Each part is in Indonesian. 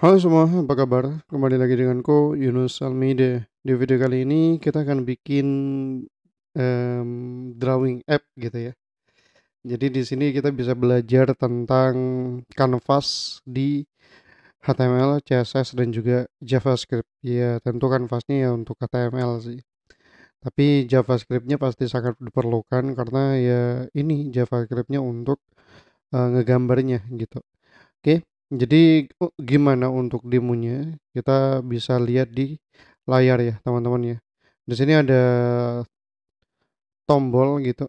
Halo semua, apa kabar? Kembali lagi denganku, Yunus Almeida. Di video kali ini kita akan bikin drawing app gitu ya. Jadi di sini kita bisa belajar tentang canvas di HTML, CSS, dan juga JavaScript. Ya, tentu canvasnya ya untuk HTML sih. Tapi JavaScriptnya pasti sangat diperlukan karena ya ini JavaScriptnya untuk ngegambarnya gitu. Oke, jadi gimana untuk demonya? Kita bisa lihat di layar ya, teman-teman ya. Di sini ada tombol gitu,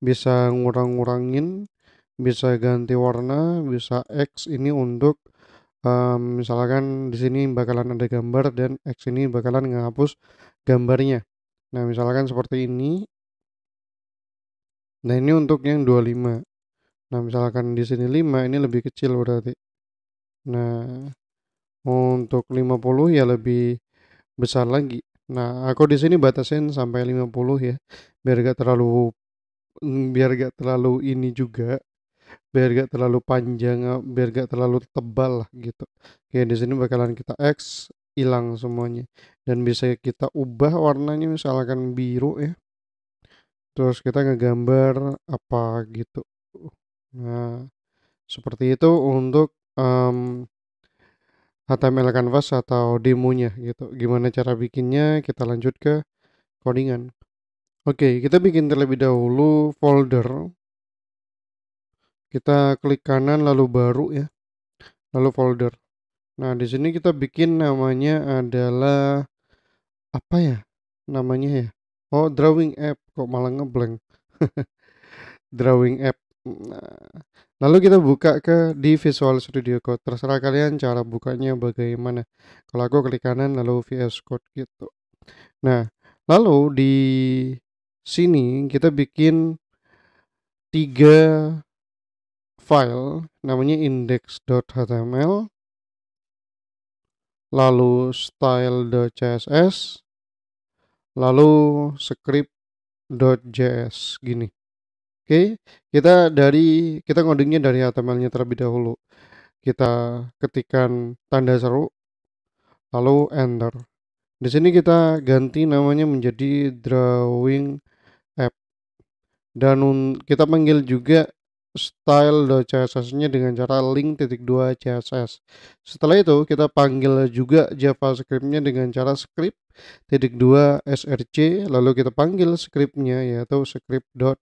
bisa ngurang-ngurangin, bisa ganti warna, bisa X ini untuk misalkan di sini bakalan ada gambar dan X ini bakalan ngehapus gambarnya. Nah, misalkan seperti ini. Nah, ini untuk yang 25. Nah, misalkan di sini 5, ini lebih kecil berarti. Nah, untuk 50 ya lebih besar lagi. Nah, aku di sini batasin sampai 50 ya, biar gak terlalu biar gak terlalu ini juga, biar gak terlalu panjang, biar gak terlalu tebal lah gitu. Oke, di sini bakalan kita X, hilang semuanya. Dan bisa kita ubah warnanya misalkan biru ya. Terus kita ngegambar apa gitu. Nah, seperti itu untuk HTML Canvas atau demonya gitu. Gimana cara bikinnya? Kita lanjut ke codingan. Oke, kita bikin terlebih dahulu folder. Kita klik kanan lalu baru ya, lalu folder. Nah, di sini kita bikin namanya adalah apa ya? Namanya ya. Oh, drawing app. Kok malah ngeblank? Drawing app. Nah, lalu kita buka ke di Visual Studio Code. Terserah kalian cara bukanya bagaimana. Kalau aku klik kanan lalu VS Code gitu. Nah, lalu di sini kita bikin tiga file namanya index.html, lalu style.css, lalu script.js gini. Oke, kita ngodingnya dari HTML-nya terlebih dahulu. Kita ketikkan tanda seru, lalu enter. Di sini kita ganti namanya menjadi drawing app dan kita panggil juga style.css-nya dengan cara link.2 css. Setelah itu kita panggil juga JavaScript-nya dengan cara script.2 src, lalu kita panggil script-nya yaitu script.js.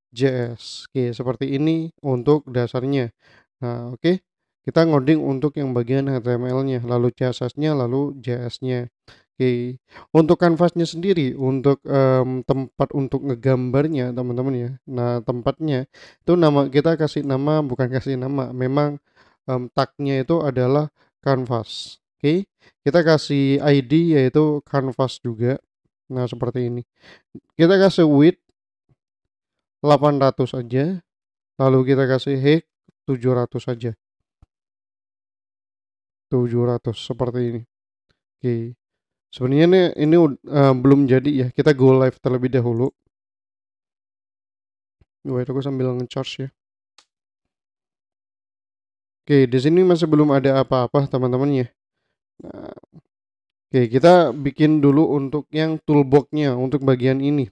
Oke, seperti ini untuk dasarnya. Nah, oke. Kita ngoding untuk yang bagian HTML-nya, lalu CSS-nya, lalu JS-nya. Oke, untuk kanvasnya sendiri, untuk tempat untuk ngegambarnya teman-teman ya. Nah, tempatnya itu kita kasih nama, bukan kasih nama, memang tagnya itu adalah canvas. Oke, kita kasih ID yaitu canvas juga. Nah, seperti ini. Kita kasih width 800 aja, lalu kita kasih height 700 aja. 700 seperti ini. Oke. Sebenarnya ini belum jadi ya. Kita go live terlebih dahulu. Wait, aku sambil ngecharge ya. Oke, di sini masih belum ada apa-apa teman-teman ya. Nah, oke, kita bikin dulu untuk yang toolbox-nya untuk bagian ini.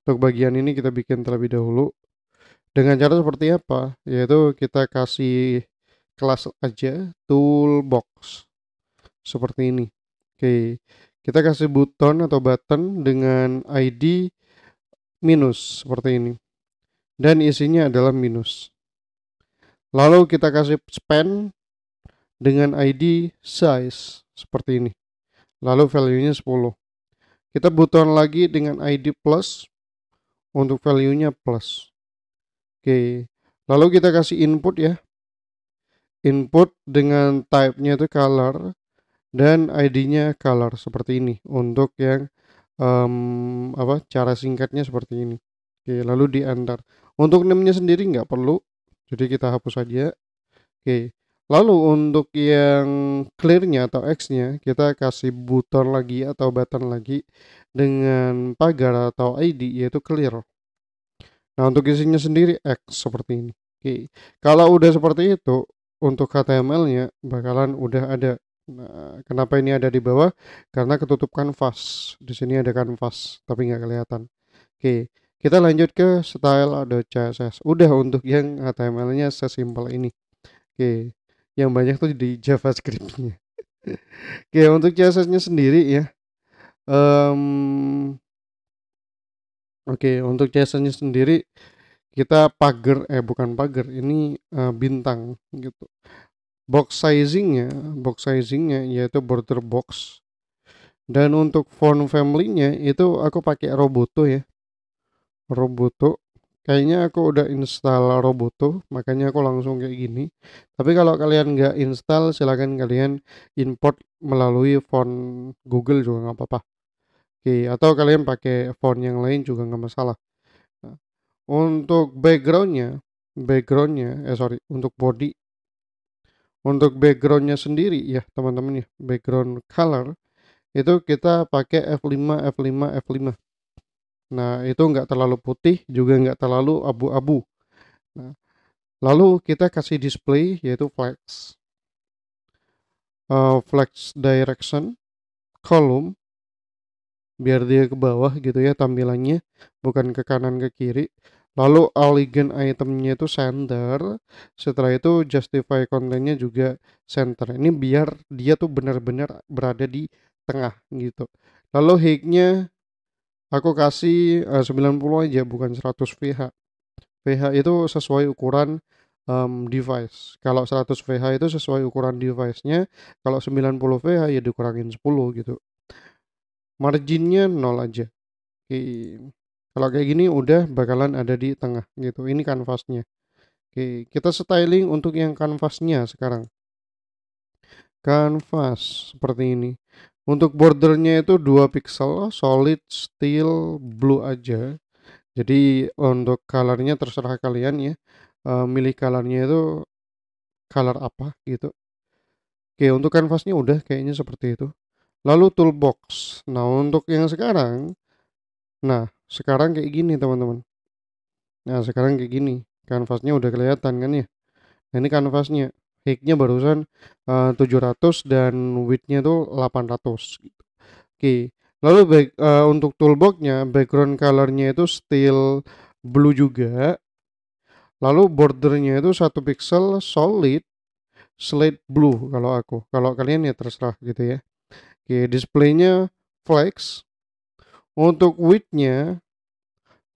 Untuk bagian ini kita bikin terlebih dahulu. Dengan cara seperti apa? Yaitu kita kasih kelas aja toolbox seperti ini. Oke, kita kasih button dengan ID minus seperti ini. Dan isinya adalah minus. Lalu kita kasih span dengan ID size seperti ini. Lalu value-nya 10. Kita button lagi dengan ID plus untuk value-nya plus. Oke. Lalu kita kasih input ya. Input dengan type-nya itu color dan ID-nya color seperti ini untuk yang cara singkatnya seperti ini. Oke, lalu di enter. Untuk name-nya sendiri nggak perlu, jadi kita hapus aja. Oke, lalu untuk yang clear-nya atau X-nya kita kasih button lagi dengan pagar atau ID yaitu clear. Nah, untuk isinya sendiri X seperti ini. Oke, kalau udah seperti itu untuk HTML-nya bakalan udah ada. Nah, kenapa ini ada di bawah? Karena ketutup kanvas. Di sini ada kanvas, tapi nggak kelihatan. Oke, kita lanjut ke style.css. Udah untuk yang HTML-nya sesimpel ini. Oke, yang banyak tuh di JavaScript-nya. Oke, untuk CSS-nya sendiri ya. Em, oke, untuk CSS-nya sendiri kita bukan pagar, ini bintang gitu. Box sizingnya yaitu border box. Dan untuk font family-nya itu aku pakai Roboto ya. Roboto. Kayaknya aku udah install Roboto, makanya aku langsung kayak gini. Tapi kalau kalian nggak install, silahkan kalian import melalui font Google juga nggak apa-apa. Oke, atau kalian pakai font yang lain juga nggak masalah. Nah, untuk untuk backgroundnya sendiri ya teman-teman ya, background color itu kita pakai F5 F5 F5. Nah, itu nggak terlalu putih juga nggak terlalu abu-abu. Nah, lalu kita kasih display yaitu flex direction column biar dia ke bawah gitu ya tampilannya, bukan ke kanan ke kiri. Lalu elegant itemnya itu center, setelah itu justify kontennya juga center. Ini biar dia tuh benar-benar berada di tengah gitu. Lalu height-nya aku kasih 90 aja, bukan 100 VH. VH itu sesuai ukuran device. Kalau 100 VH itu sesuai ukuran device-nya, kalau 90 VH ya dikurangin 10 gitu. Marginnya 0 aja. Oke. Kalau kayak gini udah bakalan ada di tengah gitu. Ini kanvasnya. Oke, kita styling untuk yang kanvasnya sekarang. Kanvas seperti ini. Untuk bordernya itu 2 pixel solid steel blue aja. Jadi untuk colornya terserah kalian ya. Milih colornya itu color apa gitu. Oke, untuk kanvasnya udah kayaknya seperti itu. Lalu toolbox. Nah, untuk yang sekarang kayak gini teman-teman. Nah, sekarang kayak gini. Kanvasnya udah kelihatan kan ya. Nah, ini kanvasnya. Height-nya barusan 700 dan width-nya tuh 800 gitu. Oke. Lalu untuk toolbox-nya background color-nya itu steel blue juga. Lalu bordernya itu 1 pixel solid slate blue kalau aku. Kalau kalian ya terserah gitu ya. Oke, displaynya flex. Untuk width-nya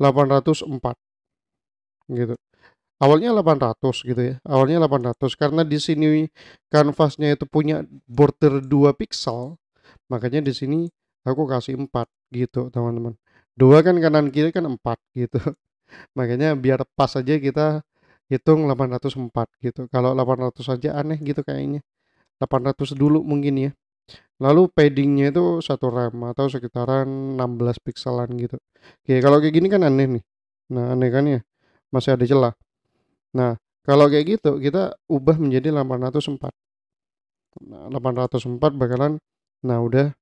804 gitu. Awalnya 800 gitu ya. Awalnya 800 karena di sini kanvasnya itu punya border 2 pixel, makanya di sini aku kasih 4 gitu, teman-teman. 2 kan kanan kiri kan 4 gitu. Makanya biar pas aja kita hitung 804 gitu. Kalau 800 aja aneh gitu kayaknya. 800 dulu mungkin ya. Lalu paddingnya itu 1 rem atau sekitaran 16 pikselan gitu. Oke, kalau kayak gini kan aneh nih. Nah, aneh kan ya? Masih ada celah. Nah, kalau kayak gitu kita ubah menjadi 804. Nah, 804 bakalan udah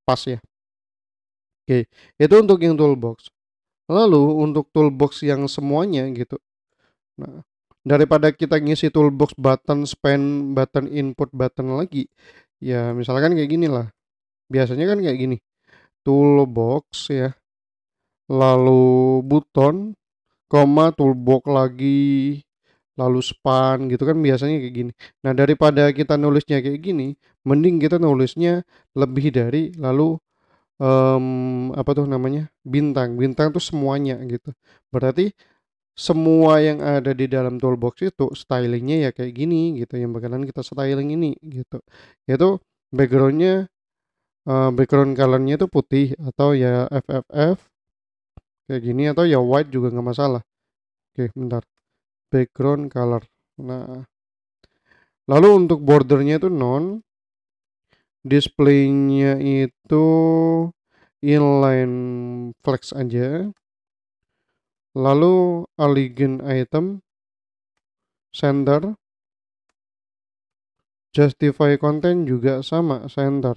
pas ya. Oke, itu untuk yang toolbox. Lalu untuk toolbox yang semuanya gitu. Nah, daripada kita ngisi toolbox button span, button input, button lagi, ya misalkan kayak gini lah. Biasanya kan kayak gini. Toolbox ya. Lalu button, koma toolbox lagi, lalu span gitu kan biasanya kayak gini. Nah, daripada kita nulisnya kayak gini, mending kita nulisnya lebih dari lalu apa tuh namanya? Bintang. Bintang tuh semuanya gitu. Berarti semua yang ada di dalam toolbox itu stylingnya ya kayak gini gitu yang bakalan kita styling ini gitu. Yaitu backgroundnya background colornya itu putih atau ya FFF kayak gini atau ya white juga nggak masalah. Oke, bentar. Background color. Nah, lalu untuk bordernya itu displaynya itu inline flex aja. Lalu elegant item, center, justify content juga sama, center.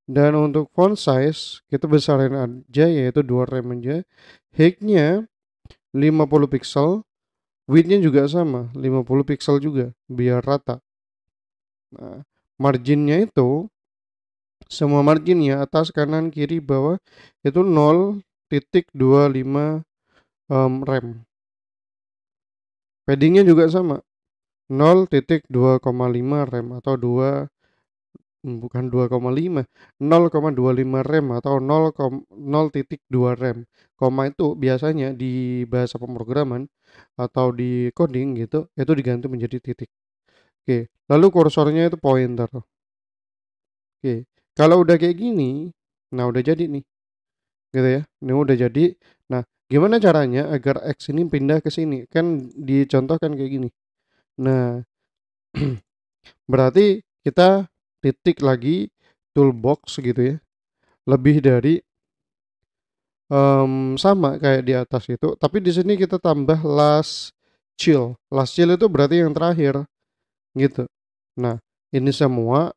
Dan untuk font size kita besarin aja yaitu 2 rem aja. Height-nya 50 pixel. width-nya juga sama 50 pixel juga biar rata. Nah, marginnya itu semua marginnya atas, kanan, kiri, bawah itu 0,25 rem. Paddingnya juga sama 0,2,5 rem atau 2 bukan 2,5, 0,25 rem atau 0,2 rem. Koma itu biasanya di bahasa pemrograman atau di coding gitu itu diganti menjadi titik. Oke, lalu kursornya itu pointer. Oke, kalau udah kayak gini, nah udah jadi nih, gitu ya. Ini udah jadi. Nah, gimana caranya agar X ini pindah ke sini? Kan dicontohkan kayak gini. Nah, berarti kita titik lagi toolbox gitu ya. Lebih dari sama kayak di atas itu, tapi di sini kita tambah last chill. Last chill itu berarti yang terakhir gitu. Nah, ini semua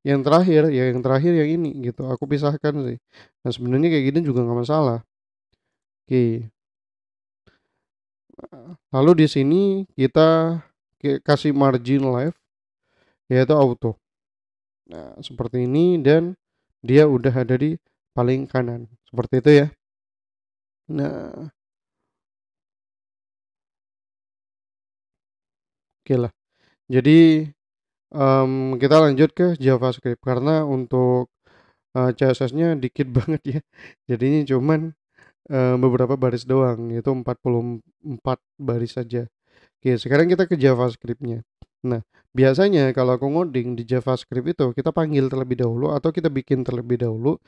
yang terakhir, ya yang terakhir yang ini gitu. Aku pisahkan sih. Nah, sebenarnya kayak gini juga nggak masalah. Oke. Lalu di sini kita kasih margin left yaitu auto. Nah, seperti ini dan dia udah ada di paling kanan. Seperti itu ya. Nah, oke lah. Jadi kita lanjut ke JavaScript karena untuk CSS-nya dikit banget ya. Jadinya cuman beberapa baris doang, yaitu 44 baris saja. Oke, sekarang kita ke JavaScript-nya. Nah, biasanya kalau aku ngoding di JavaScript itu kita panggil terlebih dahulu atau kita bikin terlebih dahulu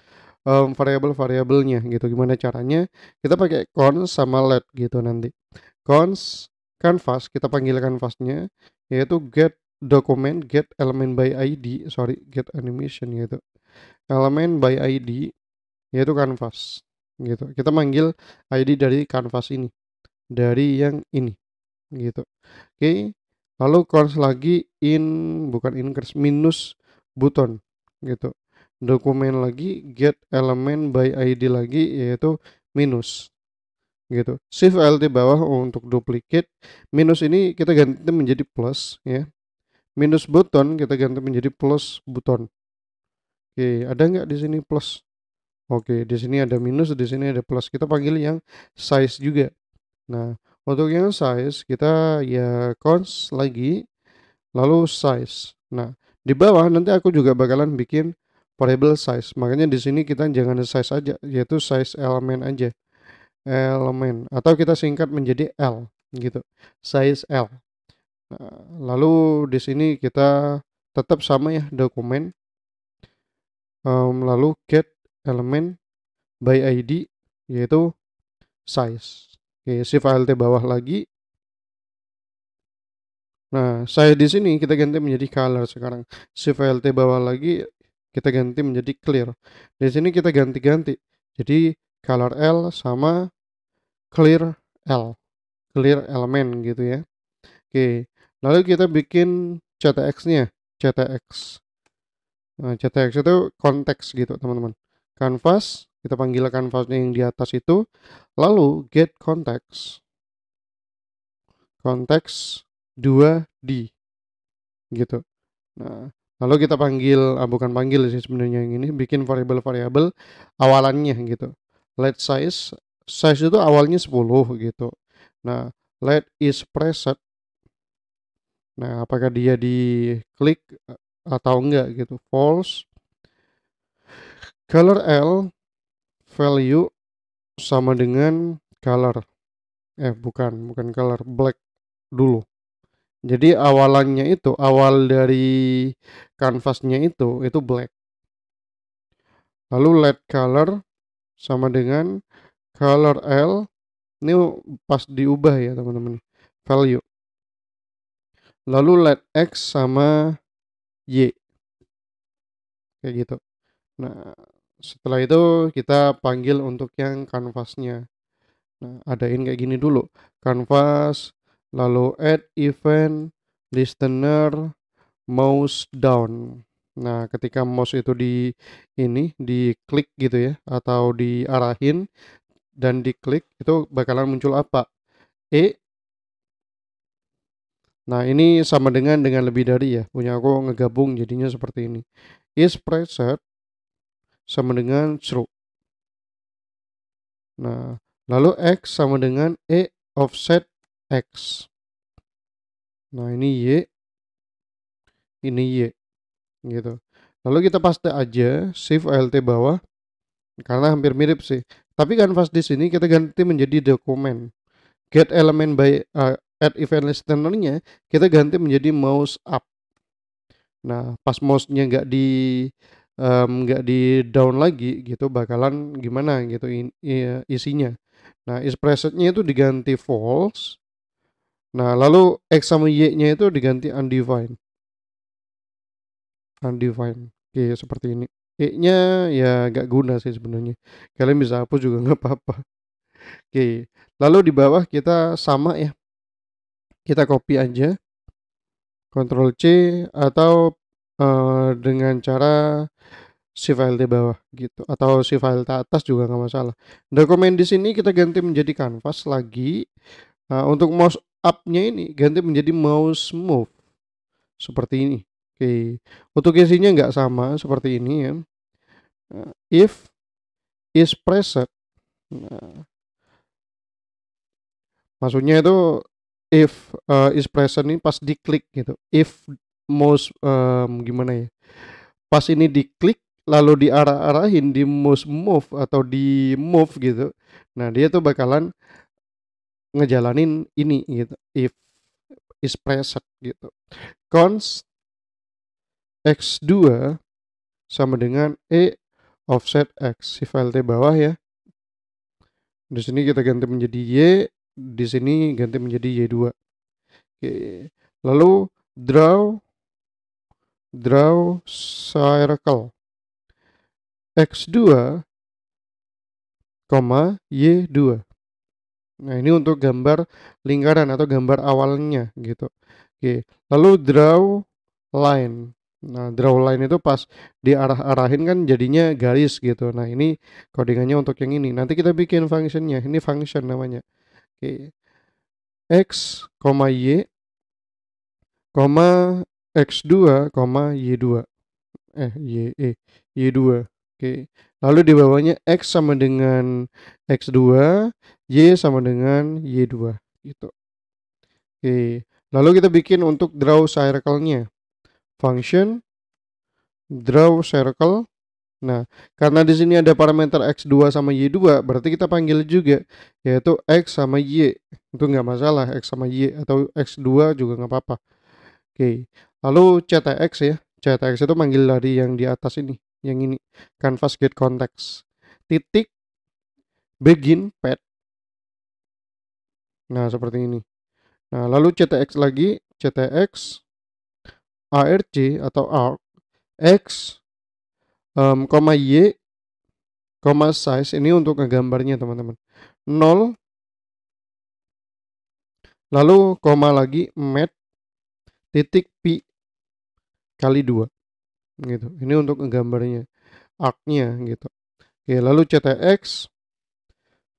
variabel-variabelnya gitu. Gimana caranya? Kita pakai const sama let gitu nanti. Const canvas, kita panggil canvasnya yaitu get document, get element by ID, sorry, get animation gitu. Element by ID yaitu canvas gitu. Kita manggil ID dari canvas ini, dari yang ini gitu. Oke. Lalu const lagi bukan increase, minus button gitu. Dokumen lagi get element by ID lagi yaitu minus gitu. Shift Alt bawah untuk duplicate. Minus ini kita ganti menjadi plus ya. Minus button kita ganti menjadi plus button. Oke, ada nggak di sini plus? Oke, di sini ada minus, di sini ada plus. Kita panggil yang size juga. Nah, untuk yang size kita ya const lagi lalu size. Nah, di bawah nanti aku juga bakalan bikin variable size. Makanya di sini kita jangan size aja, yaitu size elemen aja. Elemen atau kita singkat menjadi L gitu. Size L. Nah, lalu di sini kita tetap sama ya dokumen. Lalu get element by ID yaitu size. Oke, shift alt bawah lagi. Nah, size di sini kita ganti menjadi color sekarang. Shift alt bawah lagi kita ganti menjadi clear. Di sini kita ganti-ganti. Jadi color L sama clear L. Clear element gitu ya. Oke. Lalu kita bikin CTX-nya. CTX. Nah, CTX itu konteks gitu, teman-teman. Canvas, kita panggil canvasnya yang di atas itu. Lalu get context. Konteks 2D gitu. Nah, lalu kita panggil, bukan panggil sih sebenarnya yang ini, bikin variabel-variabel awalannya gitu. Let size, size itu awalnya 10 gitu. Nah, let is preset. Nah, apakah dia diklik atau enggak gitu. False. Color L value sama dengan color. Bukan color, black dulu. Jadi awalannya itu, awal dari canvasnya itu black. Lalu let color sama dengan color L. Ini pas diubah ya teman-teman. Value. Lalu let X sama Y. Kayak gitu. Nah, setelah itu kita panggil untuk yang canvasnya. Nah, adain kayak gini dulu. Canvas, lalu add event, listener, mouse down. Nah, ketika mouse itu diklik gitu ya, atau diarahin dan diklik, itu bakalan muncul apa? E Nah, ini sama dengan lebih dari ya, punya aku ngegabung jadinya seperti ini. Is preset sama dengan true. Nah, lalu X sama dengan E offset X. Nah, ini Y, gitu. Lalu kita paste aja shift alt bawah karena hampir mirip sih. Tapi kanvas di sini kita ganti menjadi dokumen. Get element by add event listener-nya kita ganti menjadi mouse up. Nah, pas mouse-nya nggak di down lagi gitu bakalan gimana gitu isinya. Nah, is preset-nya itu diganti false. Nah, lalu X sama Y-nya itu diganti undefined. Undefined. Oke, seperti ini. E-nya ya nggak guna sih sebenarnya. Kalian bisa hapus juga nggak apa-apa. Oke, lalu di bawah kita sama ya. Kita copy aja, Ctrl C atau dengan cara si file di bawah gitu atau si file di atas juga nggak masalah. Dokumen di sini kita ganti menjadi canvas lagi. Untuk mouse up-nya ini ganti menjadi mouse move seperti ini. Oke, untuk isinya nggak sama seperti ini ya. If is preset, nah, maksudnya itu if is present ini pas diklik gitu. If mouse gimana ya? Pas ini diklik lalu diarah-arahin di mouse move atau di move gitu. Nah, dia tuh bakalan ngejalanin ini gitu. If is present gitu. Cons X2 sama dengan E offset X. Si file di bawah ya. Di sini kita ganti menjadi Y, di sini ganti menjadi Y2. Oke. Lalu draw circle X2, Y2. Nah, ini untuk gambar lingkaran atau gambar awalnya gitu. Oke. Lalu draw line. Nah, draw line itu pas diarah-arahin kan jadinya garis gitu. Nah, ini codingannya untuk yang ini. Nanti kita bikin functionnya. Ini function namanya. Oke. X, Y, X2, Y2. Y2. Oke. Lalu di bawahnya X sama dengan X2, Y sama dengan Y2 gitu. Oke. Lalu kita bikin untuk draw circle-nya. Function draw circle. Nah, karena di sini ada parameter X2 sama Y2, berarti kita panggil juga yaitu X sama Y. Itu nggak masalah X sama Y atau X2 juga nggak apa-apa. Oke. Lalu CTX ya. CTX itu manggil dari yang di atas ini, yang ini. Canvas get context. Titik begin pad. Nah, seperti ini. Nah, lalu CTX lagi, CTX ARC atau arc X, Y, size ini untuk ngegambarnya teman-teman. 0, lalu koma lagi mat titik pi kali 2 gitu. Ini untuk ngegambarnya, arc-nya gitu. Oke, lalu CTX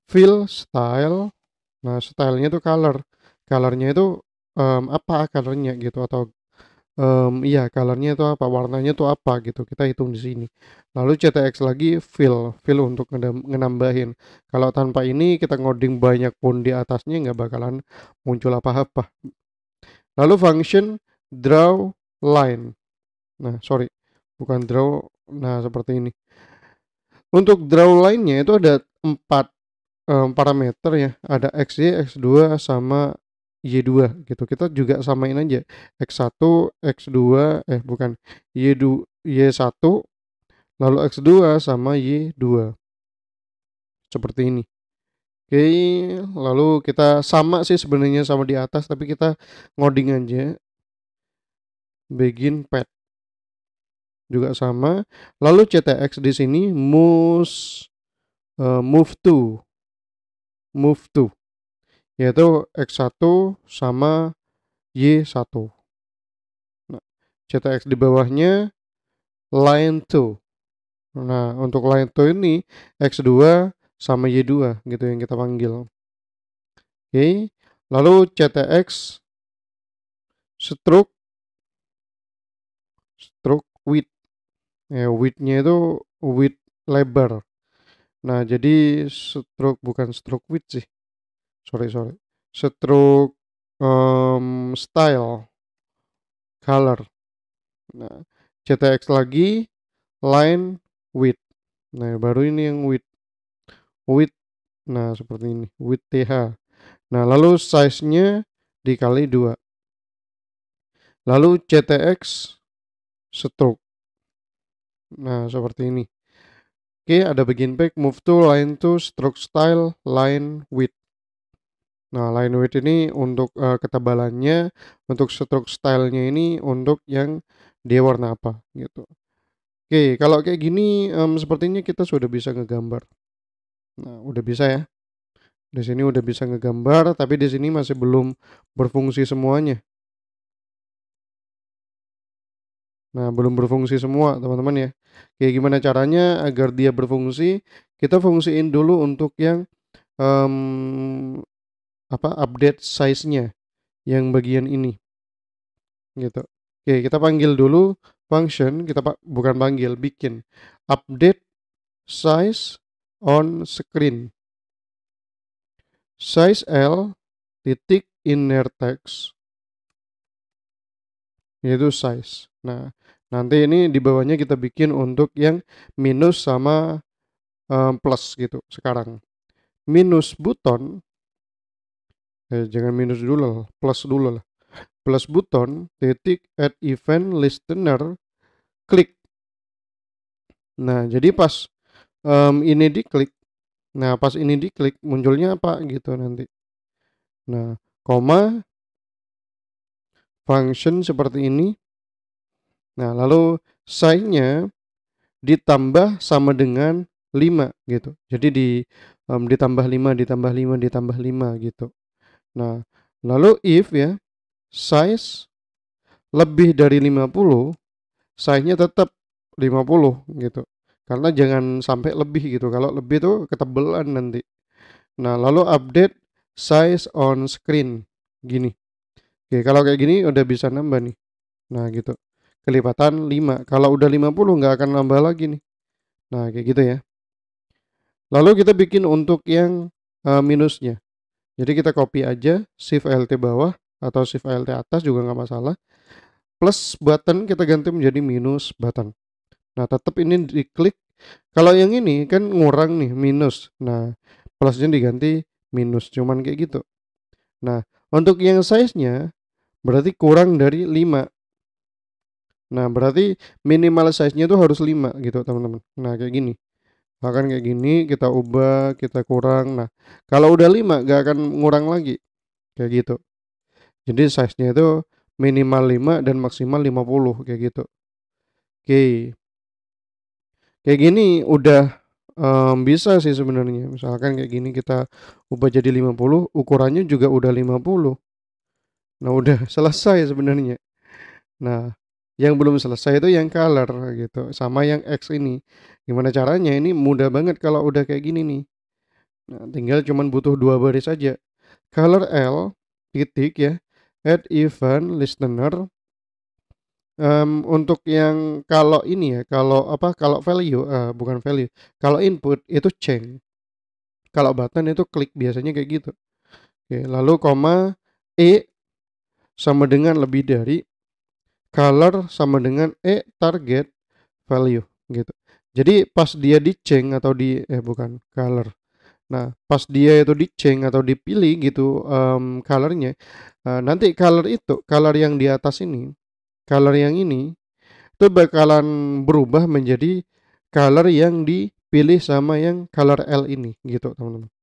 fill style. Nah, stylenya itu color. Colornya itu apa colornya gitu atau iya colornya itu apa, warnanya itu apa gitu. Kita hitung di sini. Lalu CTX lagi fill untuk ngenambahin. Kalau tanpa ini kita ngoding banyak pun di atasnya nggak bakalan muncul apa-apa. Lalu function draw line. Nah, sorry, bukan draw. Nah, seperti ini. Untuk draw line-nya itu ada 4 parameter ya, ada XY, X2 sama Y2 gitu. Kita juga samain aja X1, X2 bukan Y2, Y1 lalu X2 sama Y2 seperti ini. Oke, lalu kita sama sih sebenarnya sama di atas tapi kita ngoding aja begin pad juga sama. Lalu CTX di sini move to yaitu X1 sama Y1. Nah, CTX di bawahnya line 2. Nah, untuk line 2 ini X2 sama Y2 gitu yang kita panggil. Oke. Lalu CTX stroke width. Ya, width-nya itu width lebar. Nah, jadi bukan stroke width sih. Sorry. Stroke style color. Nah, CTX lagi line width. Nah, baru ini yang width. Width. Nah, seperti ini. Width TH. Nah, lalu size-nya dikali 2. Lalu CTX stroke. Nah, seperti ini. Oke, ada begin back, move to line to stroke style line width. Nah, line width ini untuk ketebalannya, untuk stroke stylenya ini untuk yang dia warna apa gitu. Oke, kalau kayak gini sepertinya kita sudah bisa ngegambar. Nah, udah bisa ya. Di sini udah bisa ngegambar, tapi di sini masih belum berfungsi semuanya. Nah, belum berfungsi semua, teman-teman ya. Kayak gimana caranya agar dia berfungsi? Kita fungsiin dulu untuk yang update size-nya yang bagian ini gitu. Oke, kita panggil dulu function, bukan panggil, bikin update size on screen. Size L titik inner text yaitu size. Nah, nanti ini di bawahnya kita bikin untuk yang minus sama plus gitu sekarang. Minus button, jangan minus dulu lah, plus dulu lah. Plus button titik add event listener klik. Nah, jadi pas ini diklik, nah pas ini diklik munculnya apa gitu nanti. Nah, koma function seperti ini. Nah, lalu size-nya ditambah sama dengan 5 gitu. Jadi ditambah 5 ditambah 5 ditambah 5 gitu. Nah, lalu if ya size lebih dari 50, size-nya tetap 50 gitu. Karena jangan sampai lebih gitu. Kalau lebih tuh ketebelan nanti. Nah, lalu update size on screen gini. Oke, kalau kayak gini udah bisa nambah nih. Nah, gitu. Kelipatan 5. Kalau udah 50 nggak akan nambah lagi nih. Nah, kayak gitu ya. Lalu kita bikin untuk yang minusnya. Jadi kita copy aja Shift Alt bawah atau Shift Alt atas juga nggak masalah. Plus button kita ganti menjadi minus button. Nah, tetap ini diklik. Kalau yang ini kan ngurang nih minus. Nah, plusnya diganti minus. Cuman kayak gitu. Nah, untuk yang size-nya berarti kurang dari 5. Nah, berarti minimal size-nya itu harus 5 gitu, teman-teman. Nah, kayak gini. Bahkan kayak gini kita ubah, kita kurang. Nah, kalau udah 5 gak akan ngurang lagi. Kayak gitu. Jadi size-nya itu minimal 5 dan maksimal 50 kayak gitu. Oke. Kayak gini udah bisa sih sebenarnya. Misalkan kayak gini kita ubah jadi 50, ukurannya juga udah 50. Nah, udah selesai sebenarnya. Nah, yang belum selesai itu yang color gitu, sama yang X ini. Gimana caranya? Ini mudah banget kalau udah kayak gini nih. Nah, tinggal cuman butuh 2 baris aja. Color L titik ya, add event listener. Untuk yang kalau ini ya, kalau value, bukan value, kalau input itu change, kalau button itu klik, biasanya kayak gitu. Oke, lalu koma E sama dengan lebih dari, color sama dengan target value gitu. Jadi pas dia di change atau bukan color. Nah, pas dia itu di change atau dipilih gitu colornya, nanti color yang di atas ini, color yang ini itu bakalan berubah menjadi color yang dipilih sama yang color L ini gitu, teman-teman.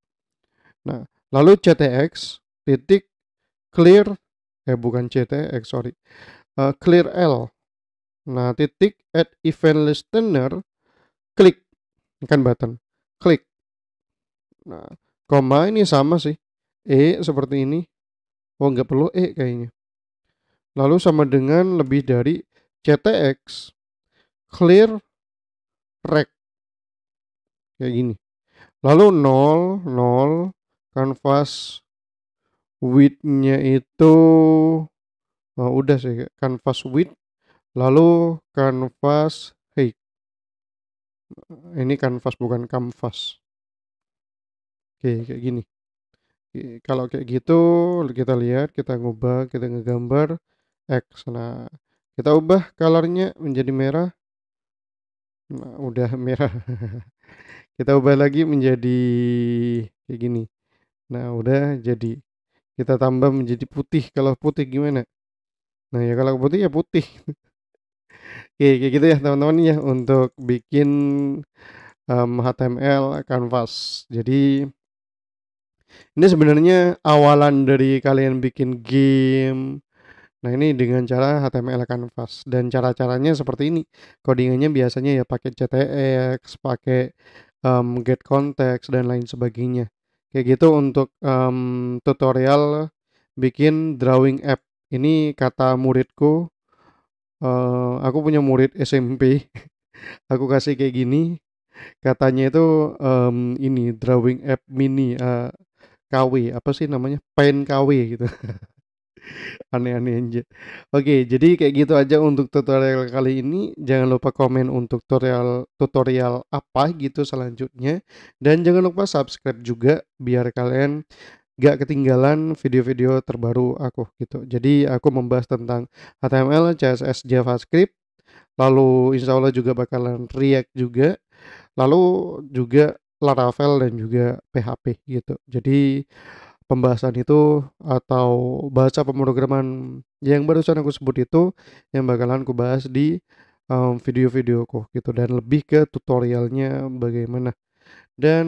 Nah, lalu CTX titik clear, bukan CTX, sorry, clear L. Nah, titik add event listener klik, ini kan button klik. Nah, koma ini sama sih, seperti ini. Oh, nggak perlu kayaknya. Lalu sama dengan lebih dari CTX clear rect kayak gini. Lalu 0 canvas width-nya itu Udah sih canvas width, lalu canvas height. Ini canvas bukan canvas. Oke, kayak gini. Kalau kayak gitu kita lihat, kita ngubah, kita ngegambar X. Nah, kita ubah colornya menjadi merah. Nah, udah merah. Kita ubah lagi menjadi kayak gini. Nah, udah jadi. Kita tambah menjadi putih. Kalau putih gimana? Nah, ya kalau putih ya putih. Oke, kayak gitu ya teman-teman ya untuk bikin HTML canvas. Jadi ini sebenarnya awalan dari kalian bikin game. Nah, ini dengan cara HTML canvas dan cara-caranya seperti ini. Codingannya biasanya ya pakai CTX, pakai get context dan lain sebagainya. Kayak gitu untuk tutorial bikin drawing app. Ini kata muridku, aku punya murid SMP, aku kasih kayak gini, katanya itu ini drawing app mini KW, apa sih namanya? Paint KW gitu. Aneh-aneh aja. Oke, jadi kayak gitu aja untuk tutorial kali ini. Jangan lupa komen untuk tutorial tutorial apa gitu selanjutnya. Dan jangan lupa subscribe juga biar kalian gak ketinggalan video-video terbaru aku gitu. Jadi aku membahas tentang HTML, CSS, JavaScript. Lalu insya Allah juga bakalan React juga. Lalu juga Laravel dan juga PHP gitu. Jadi pembahasan itu atau bahasa pemrograman yang barusan aku sebut itu yang bakalan aku bahas di video-videoku gitu dan lebih ke tutorialnya bagaimana. Dan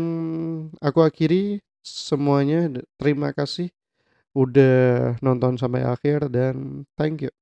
aku akhiri semuanya. Terima kasih udah nonton sampai akhir dan thank you.